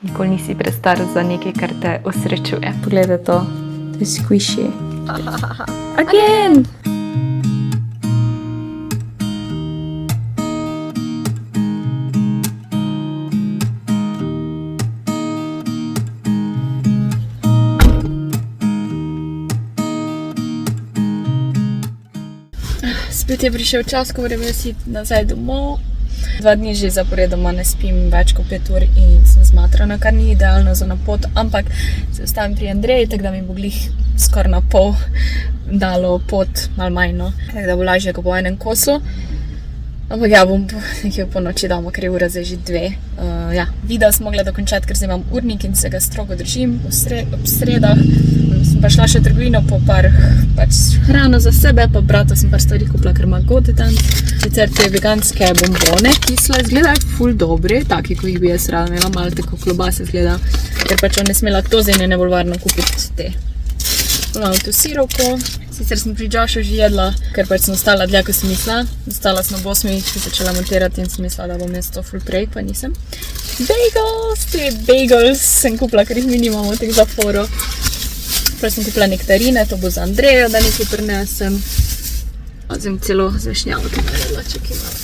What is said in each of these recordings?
Nikoli nisi prestar za nekaj, kar te osrečuje. Poglejte to. To je squishy. Again! Spet je prišel čas, ko moram jaz iti nazaj domov. 2 dni že zaporedoma ne spim več kot 5 ur in sem zmatrana, kar ni idealno za na pot, ampak se ostavim pri Andreji, tako da mi bo glih skoraj na pol dalo pot, malo manj, no. Tako da bo lažje, ko po enem kosu. Ampak ja, bom nekaj po noči damo, ker je ura zdaj že 2. Video sem mogla dokončati, ker zdaj imam urnik in se ga strogo držim ob sredah. Sem pa šla še v trgovino po par hrano za sebe, pa brata sem par stvari kupila, ker ima gode tam. Sicer te veganske bombone, kisle, izgledajo ful dobri, taki, ko jih bi jaz rada imela, malo tako klobase izgleda, ker pač on ne sme laktoze in je najbolj varno kupiti te. Imam tu sirovko, sicer sem pri Joshu že jedla, ker pač sem ostala dlje, ko sem mislila. Ostala sem ob 8, ko začela montirati in sem mislila, da bom jaz to ful prej, pa nisem. Bagels, te bagels sem kupila, ker jih mi nimamo v teh zaporu. Prej sem kupila nektarine, to bo za Andrejo, da nekaj prinesem. Zdaj celo zvešnjavo, ki naredila, čakaj malo.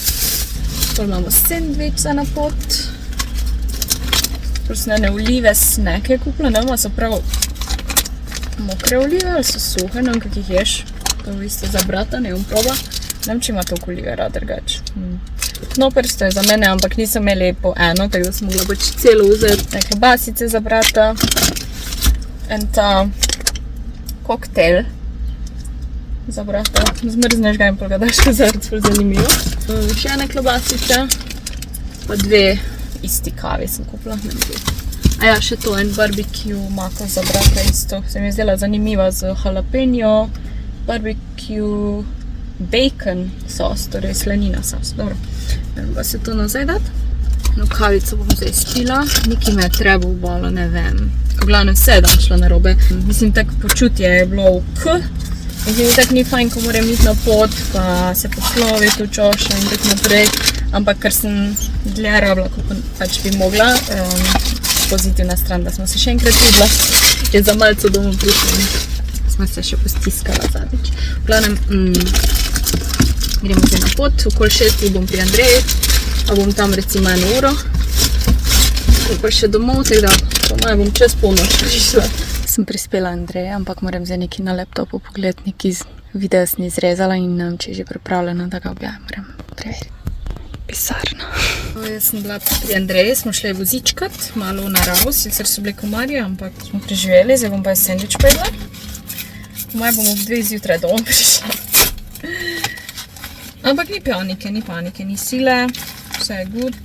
Pol imamo sendvič za na pot. Prosnene olive, sneke kupila, ne vem, so prav mokre olive ali so suhe, ne vem, kak jih ješ. To je isto za brata, ne vem proba. Ne vem, če ima toliko olive rad drugač. Knopersto je za mene, ampak nisem imeli po eno, tako da sem mogla pač celo vzeti. Neke basice za brata. En ta koktel za brata. Zmrzneš ga in pol ga daš kozarec, ful zanimivo. Še ene klobasice, pa 2 isti kavi sem kupila. Še to, en barbecue mako za brata isto. Se mi je zdela zanimiva z jalapeno, barbecue, bacon sos, torej slanina sos. Dobro, moram pa se to nazaj dati. No, kavico bom zdaj spila. Nekaj me je trebalo, ne vem. V glavnem vse je dan šla narobe. Mislim, tako počutje je bilo v in mi tako ni fajn, ko moram iti na pot, pa se posloviti v Čošu in tako naprej. Ampak ker sem dlje rabila, kot pač bi mogla, pozitivna stran, da smo se še enkrat videla, je za malce domov prišla. Smo se še postiskala zadnjič. V glavnem, gremo zdaj na pot, okoli 6 bom pri Andreji, pa bom tam recimo 1 uro. Pa še domov, tako da po moje bom čez polnoč prišla. Sem prispela Andreja, ampak moram zdaj nekaj na laptopu pogledati, nekaj video sem izrezala in ne vem, če je že pripravljeno, da ga objavim, moram preveriti. Pisarna. Jaz sem bila pri Andreji, smo šli vozičkat, malo v naravo, sicer so bile komarje, ampak smo preživeli, zdaj bom pa sendvič pojedla. Po moje bom ob 2 zjutraj domov prišla. Ampak ni panike, ni sile, vse je good.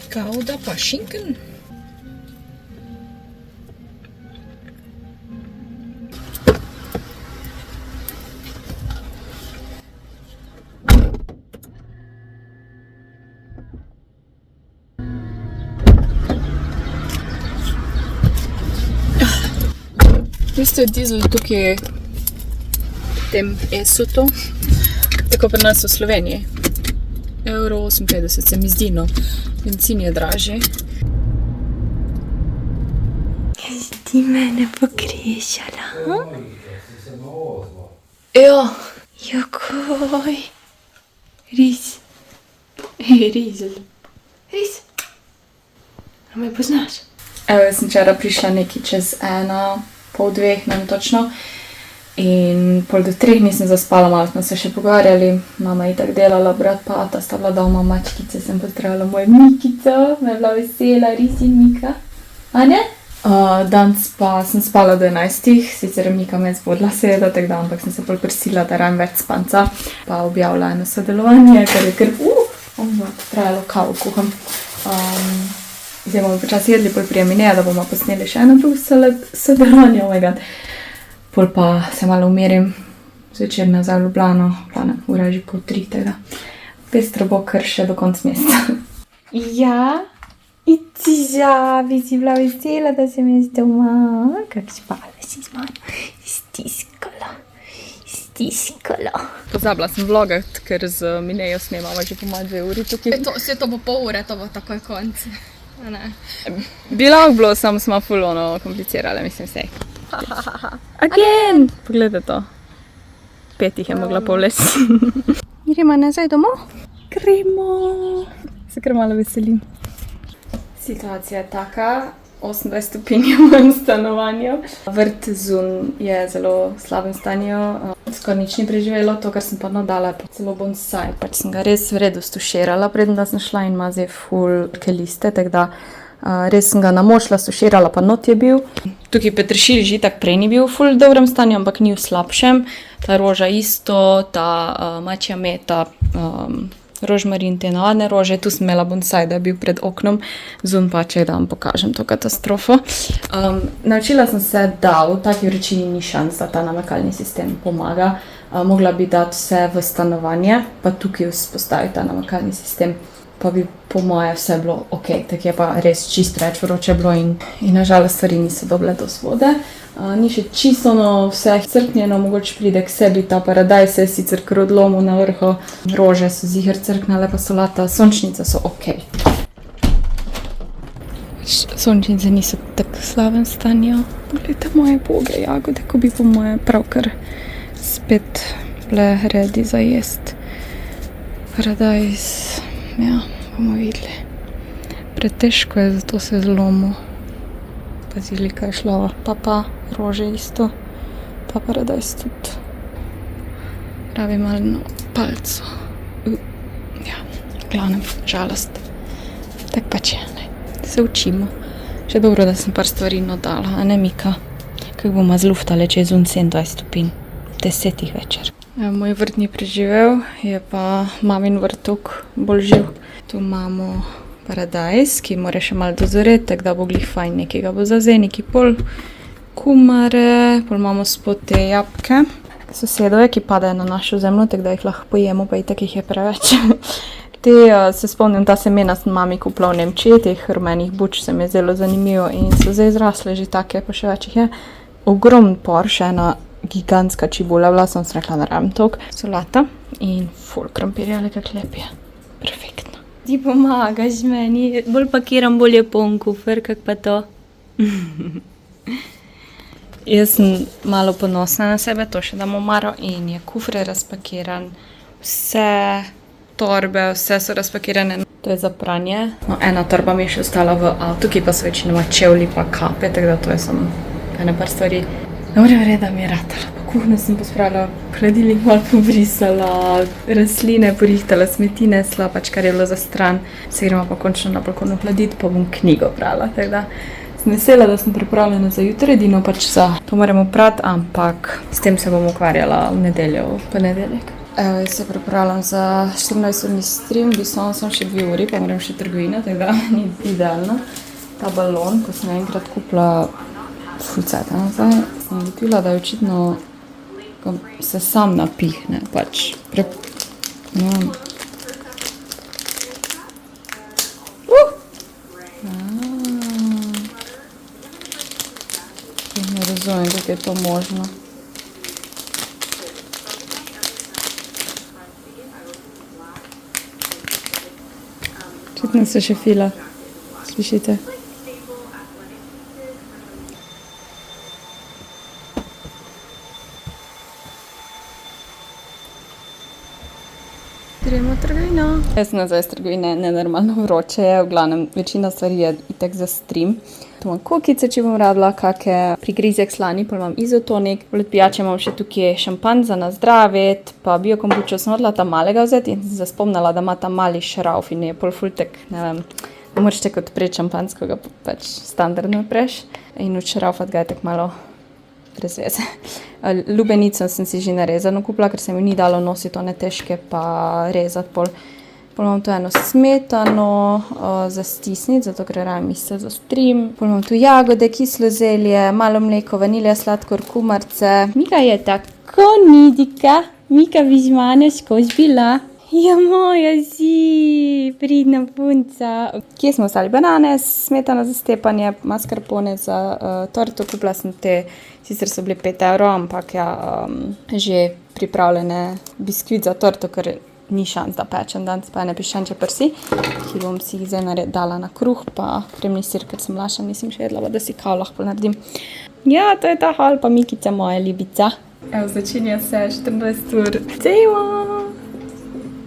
Gouda pa schinken. Isto je dizel tukaj v tem Esutu, tako pri nas v Sloveniji. €1,58 se mi zdi, no. Benzin je dražji. Ti mene pogrešala, ha? Jokoj. Ris. Rizel. Ris. A me poznaš? Jaz sem včeraj prišla nekaj čez 1, pol 2, ne vem točno. In pol do 3 nisem zaspala, malo smo se še pogovarjali. Mama je tako delala, brat pa ata sta bila doma, mačkice sem pozdravila mojo Mikico, me je bila vesela, Ris in Mika. A ne? Danes pa sem spala do 11, sicer Mika me je zbudila seveda, tako da, ampak sem se pol prisila, da rabim več spanca. Pa objavila eno sodelovanje, ker je kar, trajalo kavo kuham. Zdaj bomo počasi jedli, pol prije Mineja, da bomo posneli še eno drugo sodelovanje, oh my god. Pol pa se malo umirim, zvečer nazaj v Ljubljano, ura je že pol 3, tako da pestro bo kar še do konca meseca. Ja, bi si bila vesela, da sem jaz doma, kak spala si z mano, stiskala. Pozabila sem vlogat, ker z Minejo snemava že po moje 2 uri tukaj. Vse to bo pol ure, to bo takoj konc. Bi lahko bilo, samo smo ful ono komplicirale, mislim se. Again! Pogledaj to. 5 jih je mogla povleci. Gremo nazaj domov? Gremo! Se kar malo veselim. Situacija je taka, 28 stopinj v mojem stanovanju. Vrt zun je zelo v slabem stanju. Skoraj nič ni preživelo, to, kar sem pa nadala, pa celo bonsai. Pač sem ga res v redu stuširala, preden da sem šla in ima zdaj ful liste, tako da res sem ga namočila, stuširala, pa not je bil. Tukaj peteršilj že tak prej ni bil v ful dobrem stanju, ampak ni v slabšem. Ta roža isto, ta mačja meta, rožmarin, te navadne rože, tu sem imela bonsai, da je bil pred oknom, zun pa če da vam pokažem to katastrofo. Naučila sem se, da v taki vročini ni šans, da ta namakalni sistem pomaga. Mogla bi dati vse v stanovanje, pa tukaj vzpostaviti ta namakalni sistem, pa bi po moje vse bilo ok, tako je pa res čisto več vroče bilo in nažalost stvari niso dobile dosti vode. Ni še čisto vse crknjeno, mogoče pride k sebi ta paradajz, se je sicer kar odlomil na vrhu, rože so ziher crknale, pa solata, sončnice so ok. Sončnice niso v tako slabem stanju. Poglejte moje boge jagode, ko bi po moje pravkar spet bile ready za jest. Paradajz, ja, bomo videli. Pretežko je, zato se je zlomil. Bazilika je šla, pa rože isto, ta paradajz tudi. Rabi malo na palco. Ja, glavnem, žalost. Tak pač je, ne. Se učimo. Še dobro, da sem par stvari dala, a ne Mika. Kako bomo zluftale, če je zun 27 stopinj, 10 večer. Ja, moj vrt ni preživel, je pa mamin vrtok bolj živ. Tu imamo paradajz, ki mora še malo dozoreti, tako da bo glih fajn, nekega bo zazej, neki pol kumare, pol imamo spod te jabke, sosedove, ki padajo na našo zemljo, tako da jih lahko pojemo, pa itak jih je preveč. Te, se spomnim, ta semena sem mami kupila v Nemčiji, teh rumenih buč se mi je zelo zanimivo in so zdaj zrasle že take, pa še več jih je. Ogromen por, še ena gigantska čibula, bila sem rekla, da rabim toliko, solata in ful krompirja, le kak lep je. Perfektno. Ti pomagaš meni, bolj pakiram, bolj je poln kufer, kak pa to. Jaz sem malo ponosna na sebe, to še dam v omaro in je kufer razpakiran, vse torbe, vse so razpakirane. To je za pranje. No, ena torba mi je še ostala v avtu, ki pa so večinoma čevlji pa kape, tako da to je samo ene par stvari. Ne morem reči, da mi je ratala. Po kuhno sem pospravila, hladilnik malo pobrisala, rastline porihtala, smeti nesla, pač kar je bilo za stran. Se gremo pa končno na balkonu hladiti, pa bom knjigo brala, tako da sem vesela, da sem pripravljena za jutri, edino pač za to moramo prati, ampak s tem se bom ukvarjala v nedeljo, v ponedeljek. Evo, jaz se pripravljam za 14-urni stream, v bistvu sem še 2 uri, pa moram še trgovina, tako da ni idealno. Ta balon, ko sem enkrat kupila ful cajta nazaj, sem ugotovila, da je očitno se sam napihne, pač ne vem. Ne razumem, kako je to možno. Očitno se še fila, slišite? Gremo v trgovino. Jaz sem nazaj z trgovine, nenormalno vroče je, v glavnem večina stvari je itak za stream. Tu imam kokice, če bom rabila, kakšne prigrizek slani, pol imam izotonik. Poleg pijače imam še tukaj šampan za nazdraviti, pa biokombučo sem odla tam malega vzeti in sem se spomnila, da ima tam mali šrauf in je pol ful tek, ne vem, ne moreš tako odpreti šampanskega, pač standardno odpreš in od šraufat ga je tako malo brez veze. Lubenico sem si že narezano kupila, ker se mi ni dalo nositi one težke pa rezati pol. Pol imam tu eno smetano za stisniti, zato ker rabim isto za stream. Pol imam tu jagode, kislo zelje, malo mleko, vanilja, sladkor, kumarce. Mika je tako nidika. Mika bi z mano skozi bila. Ja, moja si, pridna punca. Kje smo ostali? Banane, smetana za stepanje, mascarpone za torto. Kupila sem te, sicer so bile 5 €, ampak ja, že pripravljene biskvit za torto, ker ni šans, da pečem danes pa ene piščančje prsi, ki bom si jih zdaj dala na kruh, pa kremni sir, ker sem mlajša, nisem še jedla, da si kao lahko naredim. Ja, to je ta hal, pa Mikica, moja ljubica. Evo, začenja se 14 ur. Cejmo!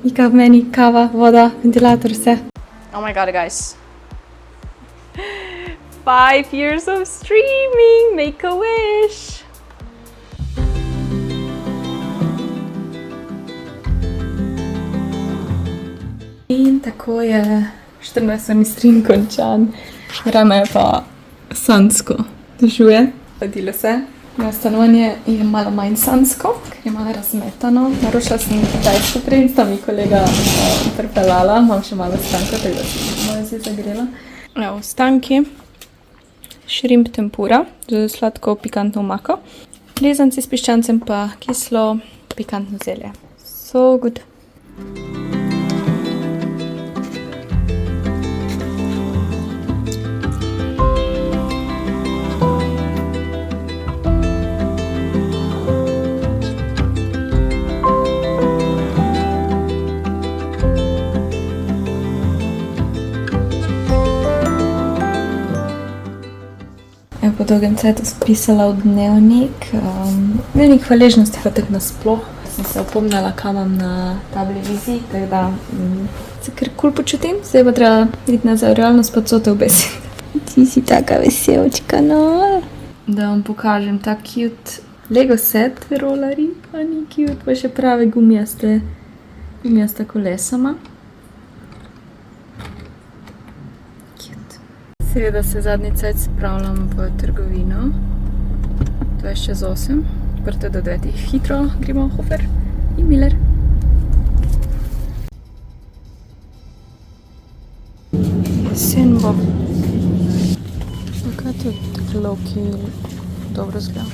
Mika v meni, kava, voda, ventilator, vse. Oh my god, guys. 5 years of streaming, make a wish! In tako je 14. stream končan. Vreme je pa sanjsko. Dežuje. Hodilo se. Moje stanovanje je malo manj sanjsko, ker je malo razmetano. Naročila sem kitajsko prej, sta mi kolega pripeljala. Imam še malo stanka, tako da sem malo zdaj zagrela. Evo, stanki. Šrimp tempura z sladko pikantno omako. Rezanci s piščancem pa kislo pikantno zelje. So good. Po dolgem cajtu sem pisala v dnevnik. Dnevnik hvaležnosti pa tako nasploh. Sem se opomnila, kam imam na tabli vizij, tako da se kar cool počutim. Zdaj pa treba iti nazaj v realnost pa cote obesiti. Ti si taka veselčka, no. Da vam pokažem ta cute Lego set rollerji, pa ni cute, pa še prave gumijasta kolesama. Seveda se zadnji cajt spravljam v trgovino. 6:08, odprto do 9. Hitro gremo v Hofer in Miller. Jesen bo. Kaj to tako lovki dobro zgleda.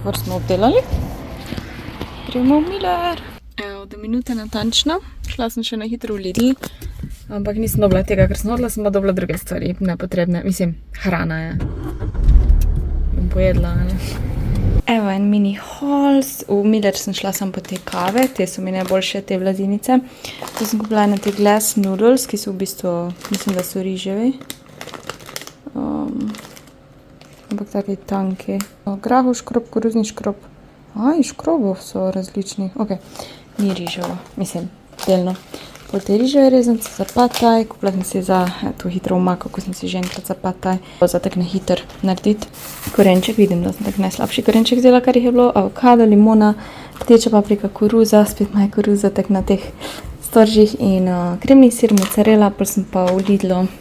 Vrst smo obdelali. Gremo v Miller. Evo, do minute natančno. Šla sem še na hitro v Lidl, ampak nisem dobila tega, ker sem hodila, sem pa dobila druge stvari, nepotrebne. Mislim, hrana je. Bom pojedla, ne? Evo, en mini haul. V Miller sem šla sam po te kave, te so mi najboljše, te vladinice. Tu sem kupila ene te glass noodles, ki so v bistvu, mislim, da so riževi. Ampak taki tanki. Grahu škrob, koruzni škrob. Aj, škrobov so različni. Ok. Ni riževo, mislim, delno. Pol te riževe rezance za pad thai, kupila sem si za to hitro omako, ko sem si že enkrat za pad thai. Za tak na hiter narediti. Korenček, vidim, da sem tak najslabši korenček vzela, kar jih je bilo. Avokado, limona, rdeča paprika, koruza, spet maj koruza, tak na teh storžih in kremni sir, mozzarella, pol sem pa v Lidlu.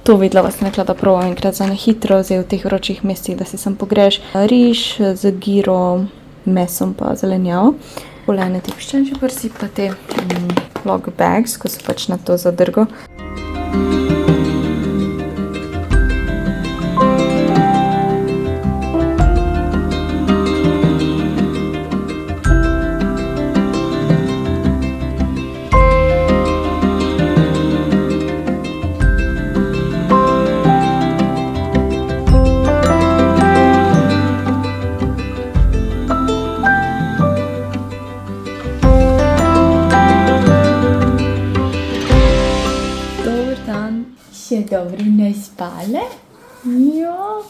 To videla, vas sem rekla, da probam enkrat za na hitro, zdaj v teh vročih mestih, da si sam pogreš. Riž z giro, mesom pa zelenjavo. Polene te piščančje prsi, pa te log bags, ko so pač na to zadrgo. Dobri, ne spale? Ja.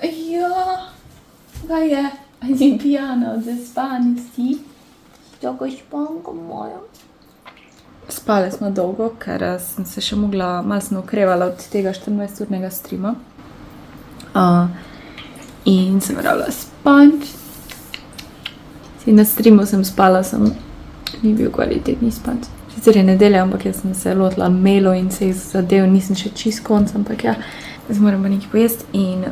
Ja. Kaj je? A si pijana od zaspanosti? Tako španko moja. Spale smo dolgo, ker sem se še mogla, malo sem okrevala od tega 14-urnega streama. In sem morala spati. Na streamu sem spala, samo ni bil kvalitetni spat. Sicer je nedelja, ampak jaz sem se lotila mailov in se zadev, nisem še čist konc, ampak ja, zdaj moram pa nekaj pojesti. In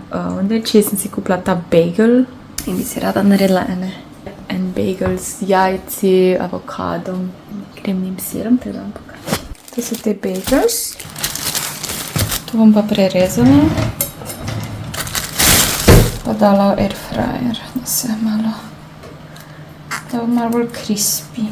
večer sem si kupila ta bagel in bi si rada naredila en bagel z jajci, avokadom, kremnim sirom, te da vam pokažem. To so te bagels. To bom pa prerezala. Pa dala v airfryer, da se malo, da bo malo bolj crispy.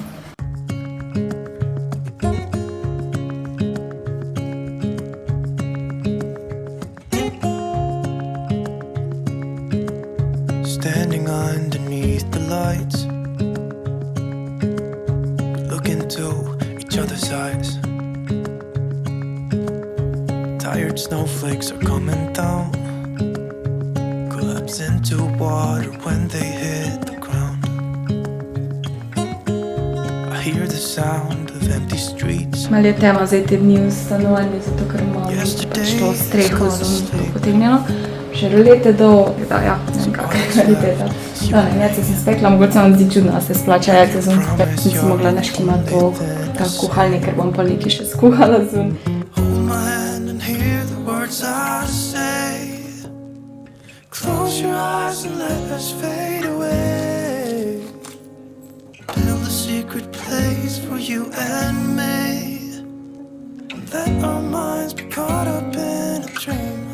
other's eyes. Tired snowflakes are coming down, collapse into water when they hit the ground. I hear the sound of empty streets. Malo je tema zdaj te dni v stanovanju, zato ker imam pač to streho zunaj potegnjeno. Že rolete do, da ja, ne vem kakve kvalitete. Da ne, jajce sem spekla, mogoče se vam zdi čudno, da se splača jajce zun, ker nisem mogla naštimati to ta kuhalnik, ker bom pa nekaj še skuhala zun. Hold my hand and hear the words I say. Close your eyes and let us fade away. Build a secret place for you and me. Let our minds be caught up in a dream.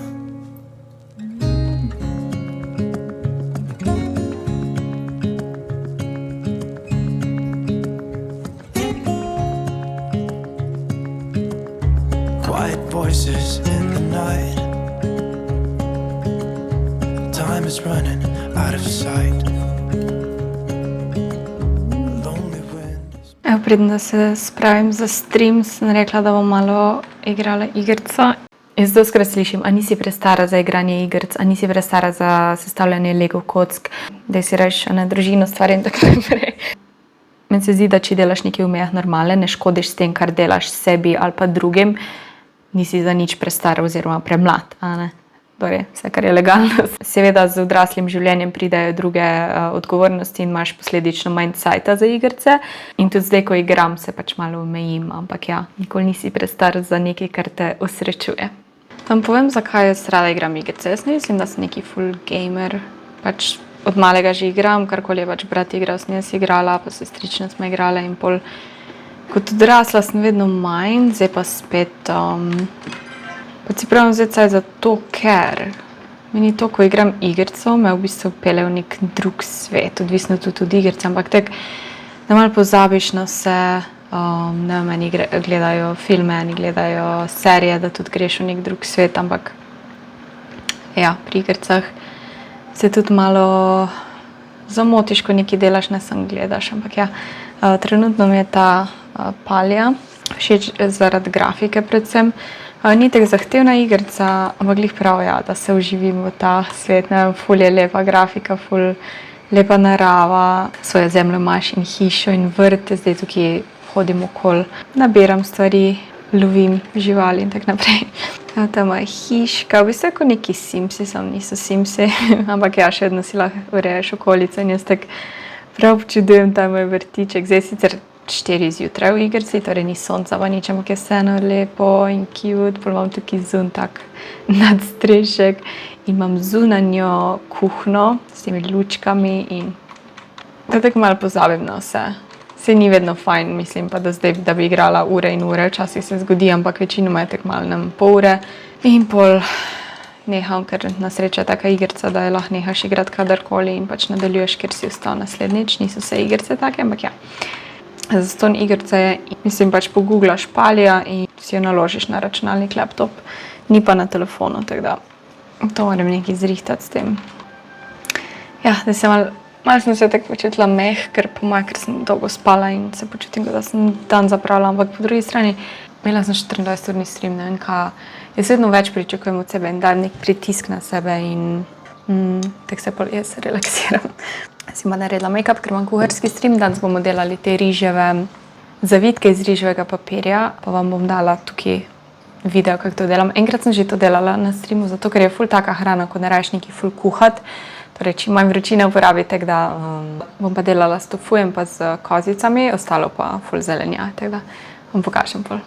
Quiet voices in the night. Time is running out of sight. Lonely wind is... Evo, preden da se spravim za stream, sem rekla, da bom malo igrala igrico. Jaz doskrat slišim, a nisi prestara za igranje igric, a nisi prestara za sestavljanje Lego kock, da si reš na družino stvari in tako naprej. Meni se zdi, da če delaš nekaj v mejah normale, ne škodiš s tem, kar delaš sebi ali pa drugim, nisi za nič prestar oziroma premlad, a ne? Torej, vse, kar je legalno. Seveda z odraslim življenjem pridejo druge odgovornosti in imaš posledično manj cajta za igrice. In tudi zdaj, ko igram, se pač malo omejim, ampak ja, nikoli nisi prestar za nekaj, kar te osrečuje. Vam povem, zakaj jaz rada igram igrice. Jaz ne mislim, da sem neki full gamer. Pač od malega že igram, karkoli je pač brat igral, sem jaz igrala, pa sestrična smo igrala in pol. Kot odrasla sem vedno manj, zdaj pa spet... Pa si pravim zdaj zato, ker meni to, ko igram igrico, me v bistvu pele v nek drug svet, odvisno tudi od igrice, ampak tek, da malo pozabiš na vse, ne vem, eni gledajo filme, eni gledajo serije, da tudi greš v nek drug svet, ampak ja, pri igricah se tudi malo zamotiš, ko nekaj delaš, ne samo gledaš, ampak ja, trenutno mi je ta Palja všeč zaradi grafike predvsem. Ni tako zahtevna igrica, ampak glih prav, ja, da se uživim v ta svet, ne vem, ful je lepa grafika, ful lepa narava, svojo zemljo imaš in hišo in vrte, zdaj tukaj hodim okoli, nabiram stvari, lovim živali in tako naprej. Ta moja hiška, v bistvu je kot neki Simsi, samo niso Simsi, ampak ja, še vedno si lahko urejaš okolico in jaz tako prav občudujem ta moj vrtiček, zdaj sicer 4 zjutraj v igrici, torej ni sonca pa nič, ampak je vseeno lepo in cute, pol imam tukaj zun tak nadstrešek in imam zunanjo kuhno s temi lučkami in da tako malo pozabim na vse. Saj ni vedno fajn, mislim pa, da zdaj, da bi igrala ure in ure, včasih se zgodi, ampak večinoma je tako malo nam pol ure in pol neham, ker na srečo je taka igrica, da je lahko nehaš igrati kadarkoli in pač nadaljuješ, ker si ostal naslednjič, niso vse igrice take, ampak ja. Zastonj igrica je, mislim, pač pogooglaš Palja in si jo naložiš na računalnik, laptop, ni pa na telefonu, tako da to moram nekaj zrihtati s tem. Ja, da se malo sem se tako počutila ker po moje, ker sem dolgo spala in se počutim, da sem dan zapravila, ampak po drugi strani imela sem 24-urni stream, ne vem kaj, jaz vedno več pričakujem od sebe in dajem nek pritisk na sebe in tako se pol jaz relaksiram. Si ima naredila make-up, ker imam kuharski stream, danes bomo delali te riževe zavitke iz riževega papirja, pa vam bom dala tukaj video, kako to delam. Enkrat sem že to delala na streamu, zato ker je ful taka hrana, ko ne raješ neki ful kuhat, torej čim manj vročine uporabi, tako da bom pa delala s tofujem pa z kozicami, ostalo pa ful zelenja, tako da vam pokažem pol.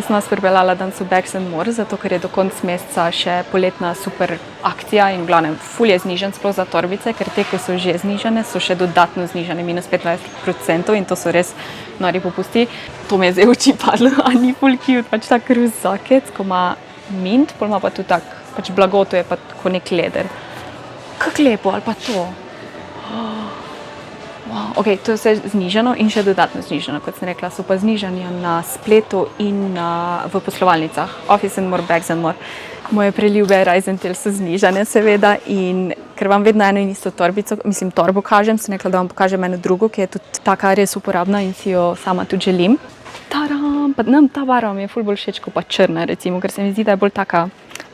sem nas pripeljala danes v Bags & More, zato ker je do konca meseca še poletna super akcija in v glavnem ful je znižen sploh za torbice, ker te, ko so že znižane, so še dodatno znižane, minus 25% in to so res nori popusti. To mi je zdaj v oči padlo, a ni ful cute, pač tak ruzakec, ko ima mint, pol ima pa tu tak, pač blago, to je pa tako nek leder. Kako lepo, ali pa to. Wow. Ok, to je vse znižano in še dodatno znižano, kot sem rekla, so pa znižanja na spletu in v poslovalnicah, Office & More, Bags & More. Moje preljube Reisentel so znižane seveda in ker vam vedno eno in isto torbico, torbo kažem, sem rekla, da vam pokažem eno drugo, ki je tudi taka res uporabna in si jo sama tudi želim. Taram, pa nam ta barva mi je ful bolj všeč kot pa črna recimo, ker se mi zdi, da je bolj taka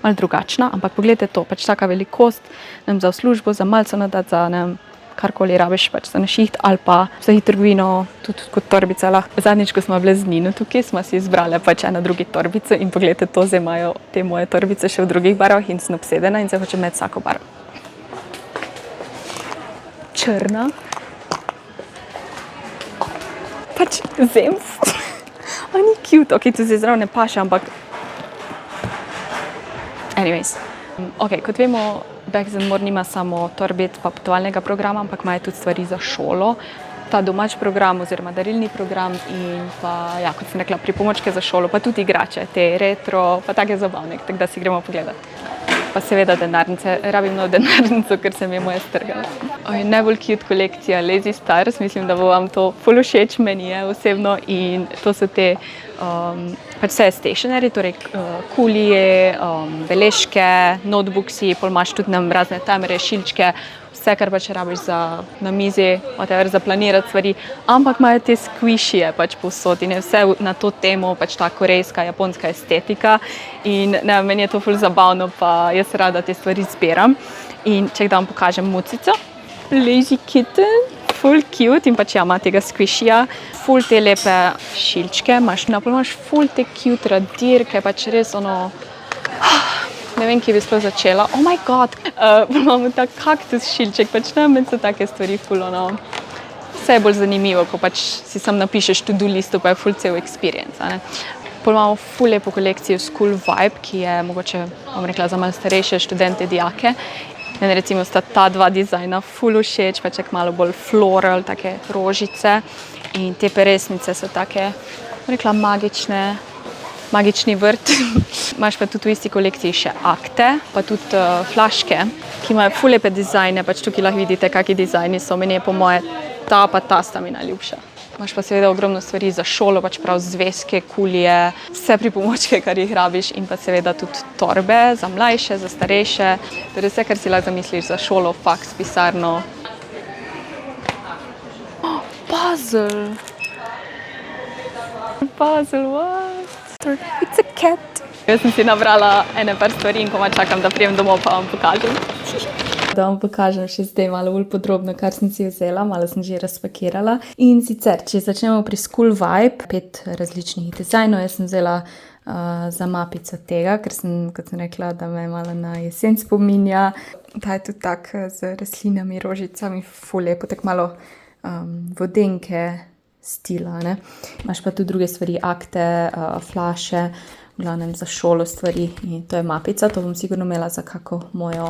malo drugačna, ampak pogledajte to, pač taka velikost, za v službo, za malco nadati, za karkoli rabiš, pač za na šiht ali pa za trgovino, tudi kot torbica lahko. Zadnjič, ko smo bile z Nino tukaj, smo si izbrale pač eno drugi torbico in pogledajte to, zdaj imajo te moje torbice še v drugih barvah in sem obsedena in zdaj hočem imeti vsako barvo. Črna. Pač zemst. A ni cute, ok, to zdaj zraven ne paše, ampak anyways. Ok, kot vemo, Bags & More nima samo torbic pa potovalnega programa, ampak imajo tudi stvari za šolo. Ta domač program oziroma darilni program in pa, ja, kot sem rekla, pripomočke za šolo, pa tudi igrače, te retro, pa take zabavne, tako da si gremo pogledati. Pa seveda denarnice, rabim nov denarnico, ker se mi je moja strgala. Najbolj cute kolekcija Lazy Stars, mislim, da bo vam to ful všeč, meni je osebno in to so te pač vse stationery, torej kulije, beležke, notebooksi, pol imaš tudi nam razne timerje, šilčke, vse, kar pač rabiš za na mizi, whatever, za planirati stvari, ampak imajo te squishije pač povsod in je vse na to temo, pač ta korejska, japonska estetika in ne, meni je to ful zabavno, pa jaz rada te stvari zbiram in če da vam pokažem mucico, Lazy Kitten, ful cute in pač ja, ima tega squishija, ful te lepe šilčke, imaš ful te cute radirke, pač res ono, ne vem, kje bi sploh začela. Oh my god, imamo ta kaktus šilček, pač meni so take stvari ful ono, vse je bolj zanimivo, ko pač si sam napišeš to-do listu, pa je ful cel experience, a ne. Pol imamo ful lepo kolekcijo School Vibe, ki je mogoče, bom rekla, za malo starejše študente, dijake. Meni recimo sta ta dva dizajna ful všeč, pač malo bolj floral, take rožice in te peresnice so take, bom rekla, magični vrt. Imaš pa tudi v isti kolekciji še akte, pa tudi flaške, ki imajo ful lepe dizajne, pač tukaj lahko vidite, kakšni dizajni so, meni je po moje ta pa ta sta mi najljubša. Imaš pa seveda ogromno stvari za šolo, pač prav zvezke, kulije, vse pripomočke, kar jih rabiš in pa seveda tudi torbe za mlajše, za starejše, torej vse, kar si lahko zamisliš za šolo, faks, pisarno. Puzzle! Puzzle, what? It's a cat! Jaz sem si nabrala ene par stvari in komaj čakam, da prijem domov pa vam pokažem. Da vam pokažem še zdaj malo bolj podrobno, kar sem si vzela, malo sem že razpakirala. In sicer, če začnemo pri School Vibe, 5 različnih dizajnov, jaz sem vzela za mapico tega, ker sem, kot sem rekla, da me malo na jesen spominja. Ta je tudi tak z rastlinami, rožicami, ful lepo, tako malo vodenke stila, ne. Imaš pa tudi druge stvari, akte, flaše, v glavnem za šolo stvari in to je mapica, to bom sigurno imela za kako mojo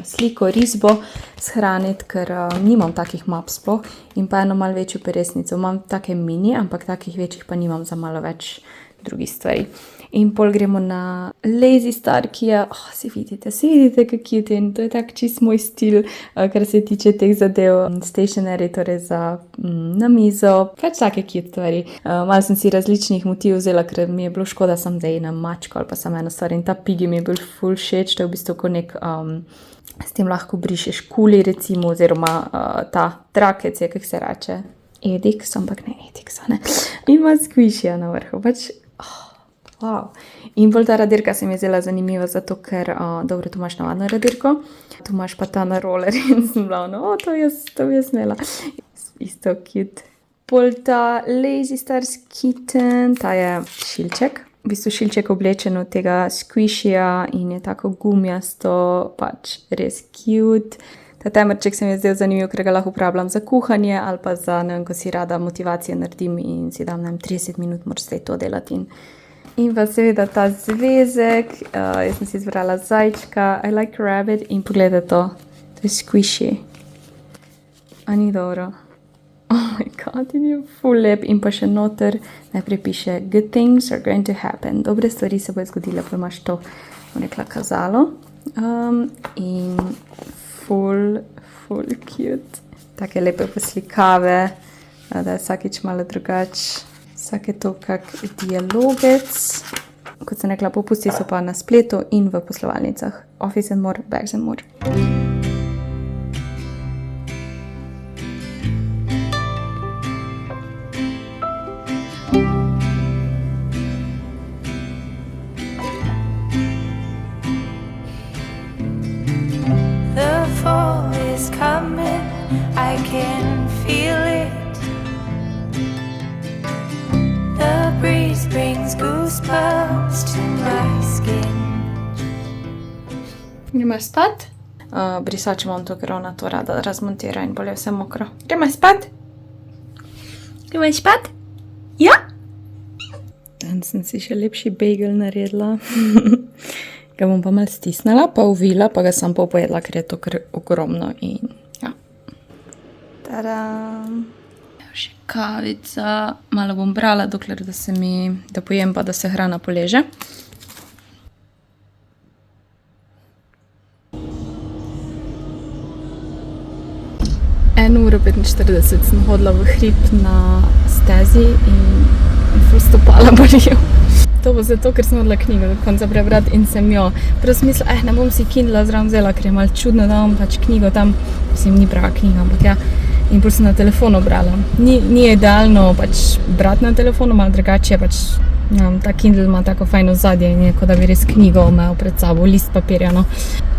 sliko, risbo shraniti, ker nimam takih map sploh in pa eno malo večjo peresnico. Imam take mini, ampak takih večjih pa nimam za malo več drugih stvari. In pol gremo na Lazy Star, ki je, si vidite, kako cute in to je tak čist moj stil, kar se tiče teh zadev, stationery, torej za na mizo, pač take cute stvari. Malo sem si različnih motiv vzela, ker mi je bilo škoda sam zdaj na mačko ali pa samo eno stvar in ta pigi mi je bil ful všeč, to je v bistvu kot nek, s tem lahko brišeš kuli recimo, oziroma ta trakec je, kako se reče, Edix, ampak ne Edix, ne. In ima squishija na vrhu, pač, wow. In bolj ta radirka se mi je zela zanimiva, zato ker, dobro, tu imaš navadno radirko, tu imaš pa ta na roller in sem bila, to bi jaz imela. Isto cute. Pol ta Lazy Stars Kitten, ta je šilček, v bistvu šilček oblečen od tega squishija in je tako gumijasto, pač res cute. Ta temerček se mi je zdaj zanimiv, ker ga lahko uporabljam za kuhanje ali pa za, ne vem, ko si rada motivacijo naredim in si dam, ne vem, 30 minut moraš zdaj to delati In pa seveda ta zvezek, jaz sem si izbrala zajčka, I like rabbit in pogledaj to, to je squishy. A ni dobro? Oh my god, in je ful lep in pa še noter najprej piše good things are going to happen. Dobre stvari se bojo zgodile, pa imaš to, bom rekla, kazalo. In ful cute. Take lepe poslikave, da je vsakič malo drugače. Vsake to kak dialogec. Kot sem rekla, popusti so pa na spletu in v poslovalnicah. Office and more, bags and more. The fall is coming, I can feel it. The breeze brings goosebumps to my skin. Gremo spat? Brisač imam to, ker ona to rada razmontira in bolje vse mokro. Gremo spat? Gremo spat? Ja? Danes sem si še lepši bagel naredila. Ga bom pa malo stisnila, pa uvila, pa ga sam pol pojedla, ker je to kar ogromno in ja. Tadam! Še kavica, malo bom brala, dokler da pojem pa da se hrana poleže. Uro 45 sem hodila v hrib na stezi in ful stopala bolijo. To bo zato, ker sem hodila knjigo do konca prebrati in sem jo prav smisla, ne bom si Kindla zraven vzela, ker je malo čudno, da imam pač knjigo tam, mislim, ni prava knjiga, ampak ja, in pol sem na telefonu brala. Ni idealno pač brati na telefonu, malo drugače, pač ta Kindle ima tako fajno ozadje in je, kot da bi res knjigo imel pred sabo, list papirja, no.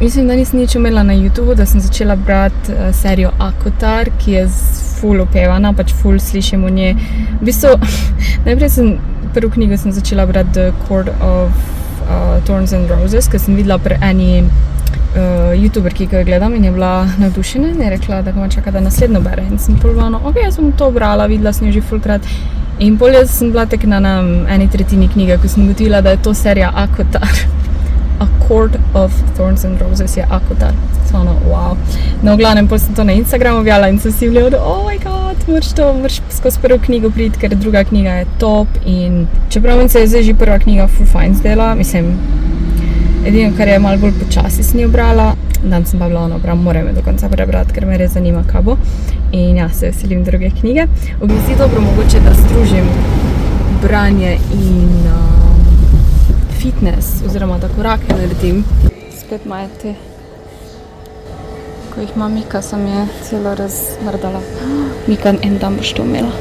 Mislim, da nisem nič imela na YouTubeu, da sem začela brati serijo Akotar, ki je ful opevana, pač ful slišim o nje. V bistvu, najprej prvo knjigo sem začela brati The Court of Thorns and Roses, ker sem videla pri eni YouTuberki, ki jo gledam in je bila navdušena in je rekla, da ga ima čaka, da naslednjo bere. In sem pol bila, ok, jaz sem to brala, videla sem jo že fulkrat. In pol jaz sem bila tek na eni tretjini knjige, ko sem ugotovila, da je to serija Akotar. A Court of Thorns and Roses je Akotar. Samo, wow. No, v glavnem, pol sem to na Instagramu objavila in sem si vljela, oh my god, moraš skozi prvo knjigo priti, ker druga knjiga je top. In čeprav se je zdaj že prva knjiga ful fajn zdela, mislim, edino, kar je malo bolj počasi sem jo brala, dan sem pa bila moram jo do konca prebrati, ker me res zanima, kaj bo. In ja, se veselim druge knjige. V bistvu dobro mogoče, da združim branje in fitness, oziroma da korake naredim. Spet imajo te, ko jih ima Mika, sem je celo razmrdala. Mika, en dan boš to imela.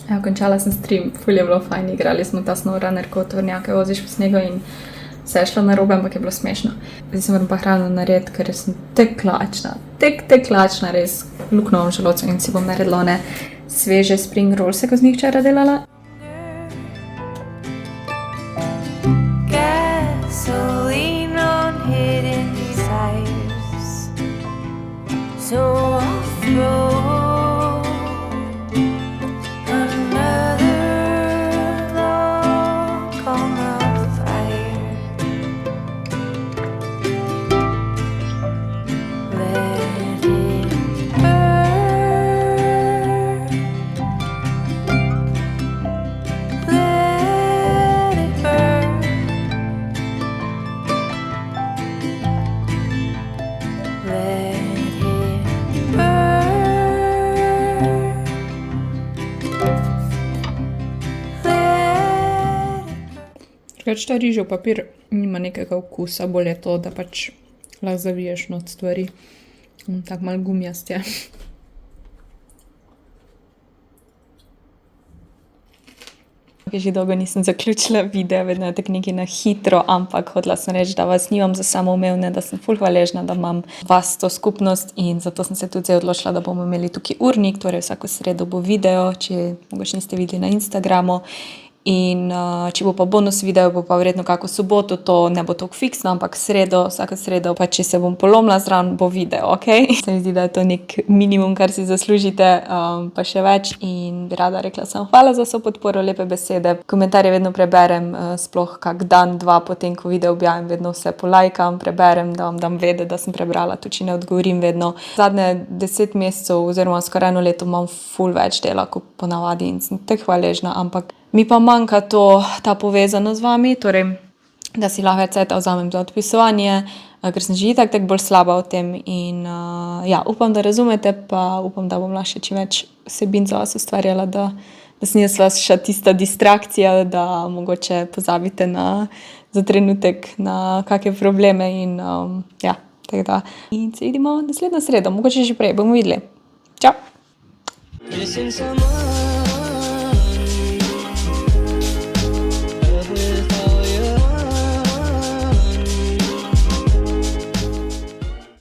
Ja, končala sem stream, ful je bilo fajn, igrali smo ta SnowRunner, ko tovornjake voziš po snegu in vse je šlo narobe, ampak je bilo smešno. Zdaj se moram pa hrano narediti, ker sem tek lačna, res luknjo v želodcu in si bom naredila one sveže spring rollse, ko sem jih včeraj delala. Gasoline on hidden desires. So I'll throw another log on the fire. Let it burn. Let it burn. Let it burn. Drugač ta rižev papir nima nekega okusa, bolj je to, da pač lahko zaviješ not stvari. Tako malo gumijast je. Že dolgo nisem zaključila videa, vedno je tako nekaj na hitro, ampak hodila sem reči, da vas nimam za samoumevne, da sem ful hvaležna, da imam vas to skupnost in zato sem se tudi zdaj odločila, da bomo imeli tukaj urnik, torej vsako sredo bo video, če mogoče niste videli na Instagramu. In če bo pa bonus video, bo pa verjetno kako soboto, to ne bo tako fiksno, ampak vsako sredo, pa če se bom polomila zraven, bo video, ok? Se mi zdi, da je to nek minimum, kar si zaslužite, pa še več. In bi rada rekla sem hvala za vso podporo, lepe besede. Komentarje vedno preberem, sploh kak dan, dva potem, ko video objavim, vedno vse polajkam, preberem, da vam dam vedeti, da sem prebrala, tudi če ne odgovorim vedno. Zadnje 10 mesecev oziroma skoraj 1 leto imam ful več dela, kot ponavadi in sem tako hvaležna, ampak mi pa manjka ta povezanost z vami, torej, da si lahko več časa vzamem za odpisovanje, ker sem že itak bolj slaba v tem in ja, upam, da razumete, pa upam, da bom lahko še čim več vsebin za vas ustvarjala, da sem jaz vaša tista distrakcija, da mogoče pozabite za trenutek na kakšne probleme in ja, tako da. In se vidimo naslednjo sredo, mogoče že prej, bomo videli. Čau! Missing someone